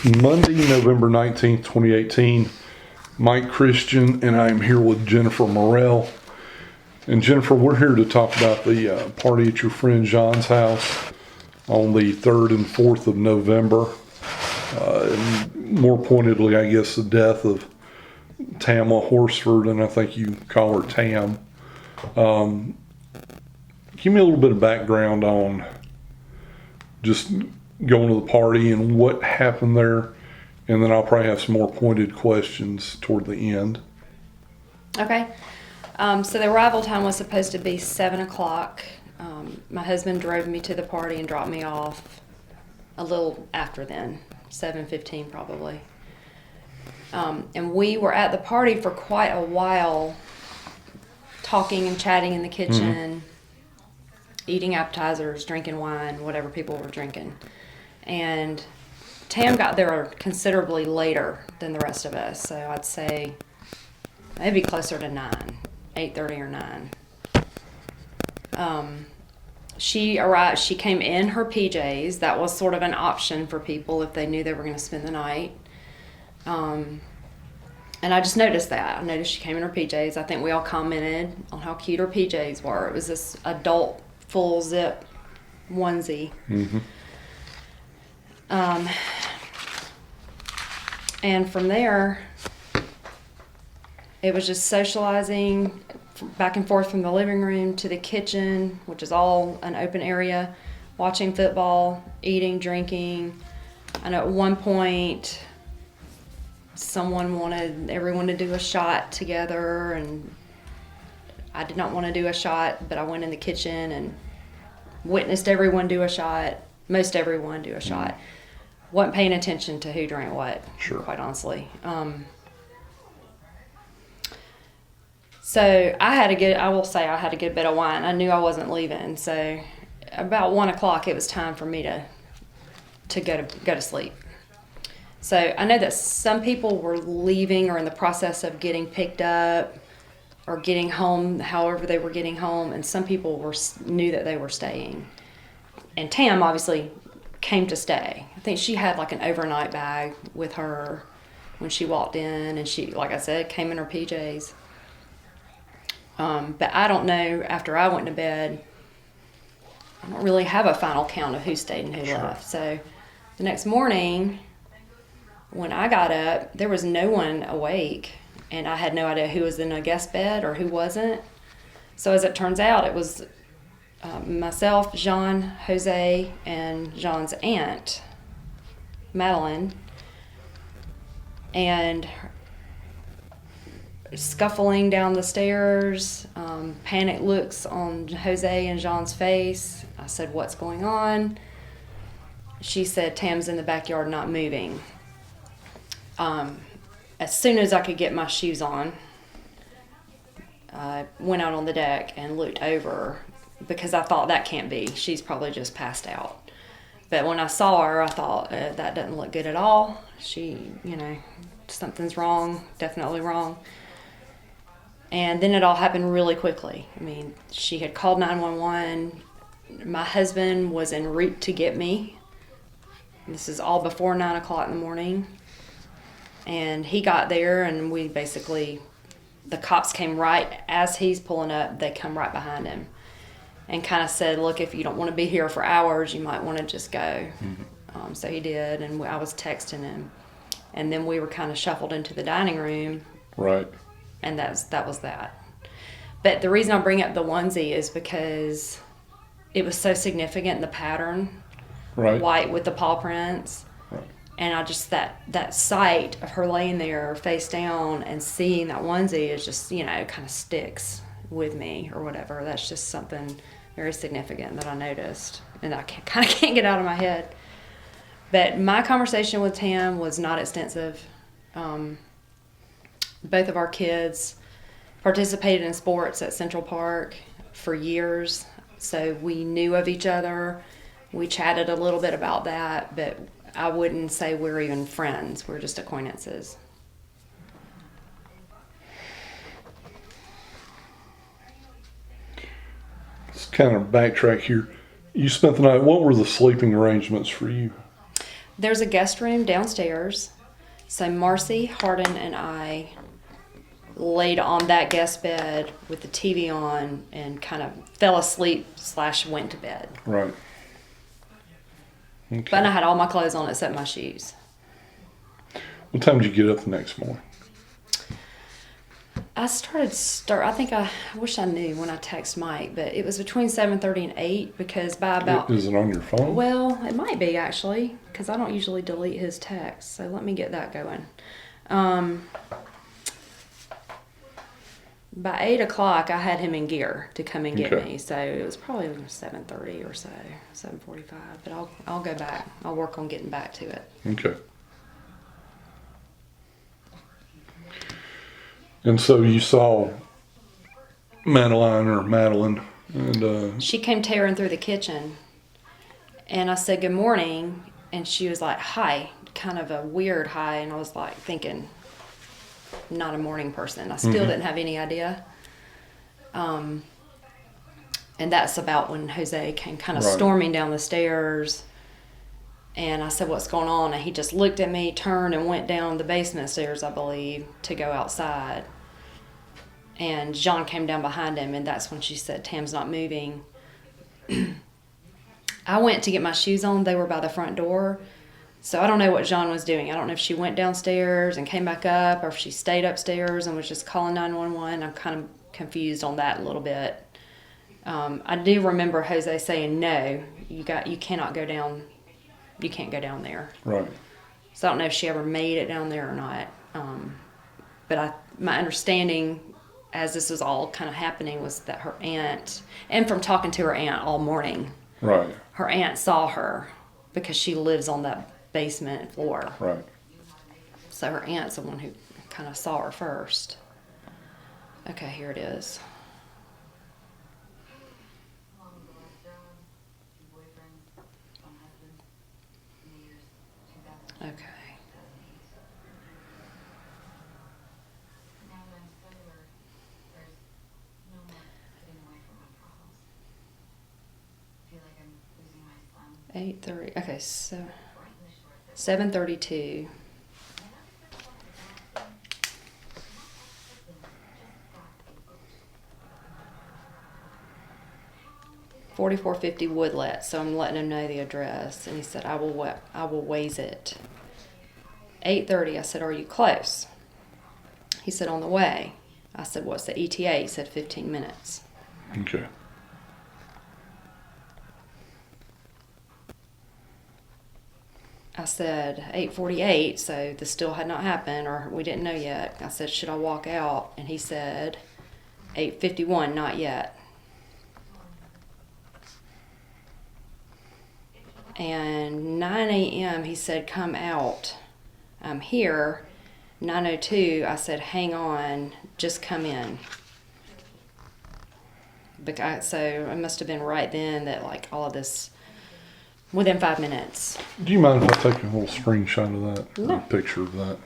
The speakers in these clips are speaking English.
It's Monday, November 19th, 2018. Mike Christian, and I'm here with Jennifer Morrell. And Jennifer, we're here to talk about the party at your friend John's house on the 3rd and 4th of November. And more pointedly, I guess, the death of Tama Horsford, and I think you call her Tam. Give me a little bit of background on just going to the party and what happened there, and then I'll probably have some more pointed questions toward the end. Okay. So the arrival time was supposed to be 7 o'clock. My husband drove me to the party and dropped me off a little after then, 7:15 probably. And we were at the party for quite a while, talking and chatting in the kitchen, eating appetizers, drinking wine, whatever people were drinking. And Tam got there considerably later than the rest of us, so I'd say maybe closer to 8:30 or 9. She arrived. She came in her PJs. That was sort of an option for people if they knew they were going to spend the night. And I just noticed that. I noticed she came in her PJs. I think we all commented on how cute her PJs were. It was this adult full zip onesie. And from there, it was just socializing back and forth from the living room to the kitchen, which is all an open area, watching football, eating, drinking. I know at one point, someone wanted everyone to do a shot together, and I did not want to do a shot, but I went in the kitchen and witnessed everyone do a shot, most everyone do a shot. Wasn't paying attention to who drank what, quite honestly. So I will say I had a good bit of wine. I knew I wasn't leaving, so about 1 o'clock it was time for me to go to sleep. So I know that some people were leaving or in the process of getting picked up or getting home, however they were getting home, and some people knew that they were staying. And Tam obviously came to stay. I think she had like an overnight bag with her when she walked in, and she, like I said, came in her PJs. But I don't know, after I went to bed, I don't really have a final count of who stayed and who left. So the next morning, when I got up, there was no one awake, and I had no idea who was in a guest bed or who wasn't. So as it turns out, it was myself, Jean, Jose, and Jean's aunt, Madeline, and scuffling down the stairs, panic looks on Jose and Jean's face. I said, "What's going on?" She said, "Tam's in the backyard not moving." As soon as I could get my shoes on, I went out on the deck and looked over, because I thought that can't be. She's probably just passed out. But when I saw her, I thought, that doesn't look good at all. She, something's wrong, definitely wrong. And then it all happened really quickly. I mean, she had called 911. My husband was en route to get me. This is all before 9 o'clock in the morning. And he got there, and the cops came right as he's pulling up. They come right behind him and kind of said, "Look, if you don't want to be here for hours, you might want to just go." So he did, and I was texting him. And then we were kind of shuffled into the dining room. Right. And that was that. But the reason I bring up the onesie is because it was so significant, the pattern, white with the paw prints. Right. And I just, that sight of her laying there face down and seeing that onesie is just, kind of sticks with me or whatever. That's just something very significant that I noticed, and I kind of can't get out of my head. But my conversation with Tam was not extensive. Both of our kids participated in sports at Central Park for years, so we knew of each other. We chatted a little bit about that, but I wouldn't say we're even friends. We're just acquaintances. Let's kind of backtrack here. You spent the night. What were the sleeping arrangements for you? There's a guest room downstairs. So Marcy, Hardin, and I laid on that guest bed with the TV on and kind of fell asleep / went to bed. Right. Okay. But I had all my clothes on except my shoes. What time did you get up the next morning? I wish I knew when I text Mike, but it was between 7:30 and 8 because by about... Is it on your phone? Well, it might be actually because I don't usually delete his texts. So let me get that going. By 8 o'clock, I had him in gear to come and get Okay. me. So it was probably 7:30 or so, 7:45. But I'll go back. I'll work on getting back to it. Okay. And so you saw Madeline, and She came tearing through the kitchen, and I said good morning, and she was like hi, kind of a weird hi, and I was like thinking, not a morning person. I still didn't have any idea. And that's about when Jose came kind of Right. storming down the stairs. And I said, what's going on? And he just looked at me, turned, and went down the basement stairs, I believe, to go outside. And John came down behind him, and that's when she said, Tam's not moving. I went to get my shoes on. They were by the front door. So I don't know what John was doing. I don't know if she went downstairs and came back up, or if she stayed upstairs and was just calling 911. I'm kind of confused on that a little bit. I do remember Jose saying, no, you cannot go down. You can't go down there. right. So I don't know if she ever made it down there or not. But my understanding, as this was all kind of happening, was that her aunt, and from talking to her aunt all morning, Right. her aunt saw her because she lives on that basement floor. Right. So her aunt's the one who kind of saw her first. Okay, here it is. Okay. Eight 30. Okay, so 7:32. $44.50 Woodlet. So I'm letting him know the address, and he said, "I will waze it." 8:30. I said, "Are you close?" He said, "On the way." I said, "What's the ETA?" He said, 15 minutes. Okay. I said 8:48, so this still had not happened, or we didn't know yet. I said, "Should I walk out?" And he said 8:51, "Not yet." And 9 a.m. he said, "Come out. I'm here." 9:02, I said, "Hang on, just come in." So it must have been right then that like all of this, within 5 minutes. Do you mind if I take a little screenshot of that? No. A picture of that?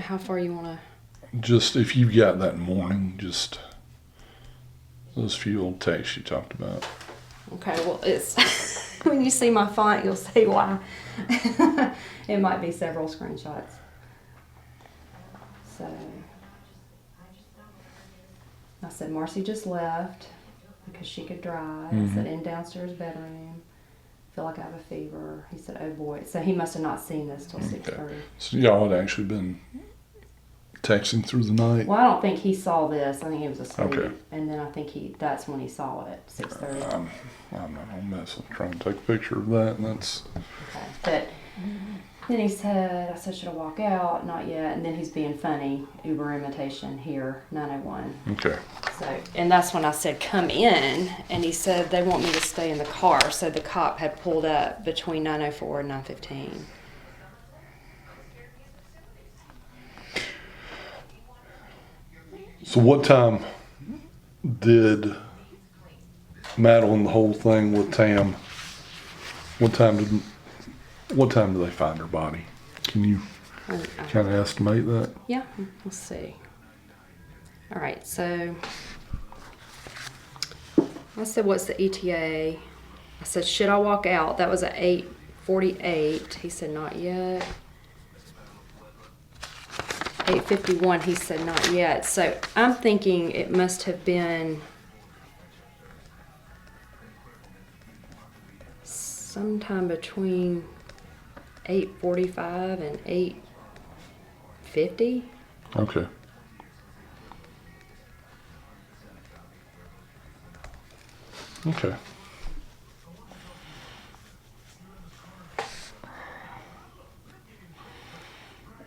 How far you want to? Just if you've got that morning, just those few old texts you talked about. Okay, well, it's when you see my font, you'll see why. It might be several screenshots. So I said, Marcy just left because she could drive. I said, in downstairs bedroom. Feel like I have a fever. He said, "Oh boy." So he must have not seen this till 6:30. So y'all had actually been texting through the night? Well, I don't think he saw this. I think he was asleep. Okay. And then I think that's when he saw it, 6:30. I'm not gonna mess with trying to take a picture of that, and that's Okay. But then he said, I said, "Should I walk out?" "Not yet." And then he's being funny. Uber imitation here, 901. okay. So, and that's when I said, "Come in." And he said, "They want me to stay in the car." So the cop had pulled up between 9:04 and 9:15. So what time did Madeline the whole thing with Tam? What time did they find her body? Can you kind of estimate that? Yeah, let's see. All right, so I said, "What's the ETA?" I said, "Should I walk out?" That was at 8:40. 8:48, he said not yet. 8:51, he said not yet. So I'm thinking it must have been sometime between 8:45 and 8:50. Okay. Okay.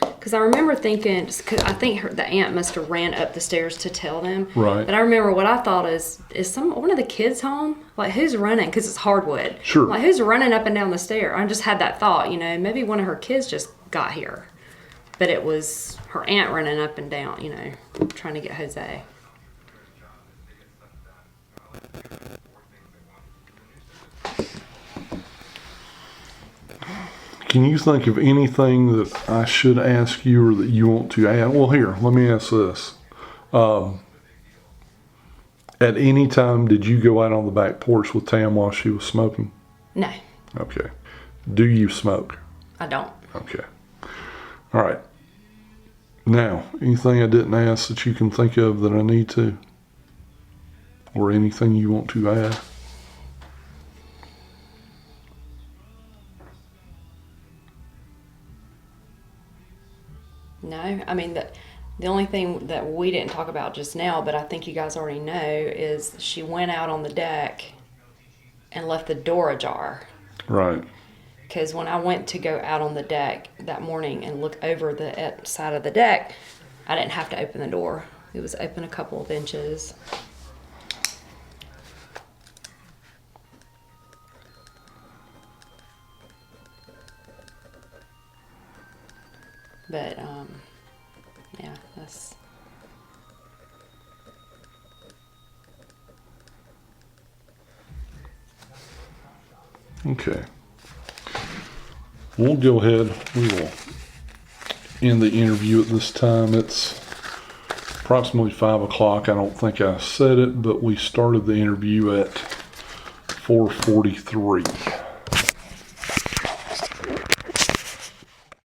Because I remember thinking, cause I think the aunt must have ran up the stairs to tell them. Right. But I remember what I thought is one of the kids home? Like, who's running? Because it's hardwood. Sure. Like, who's running up and down the stair? I just had that thought, maybe one of her kids just got here. But it was her aunt running up and down, trying to get Jose. Can you think of anything that I should ask you or that you want to add? Well, here, let me ask this. At any time, did you go out on the back porch with Tam while she was smoking? No, Okay. Do you smoke? I don't. Okay. All right. Now, anything I didn't ask that you can think of that I need to? Or anything you want to add? No, I mean, the only thing that we didn't talk about just now, but I think you guys already know, is she went out on the deck and left the door ajar. Right. Because when I went to go out on the deck that morning and look over the side of the deck, I didn't have to open the door. It was open a couple of inches. But, yeah, that's... Okay. We'll go ahead. We will end the interview at this time. It's approximately 5 o'clock. I don't think I said it, but we started the interview at 4:43.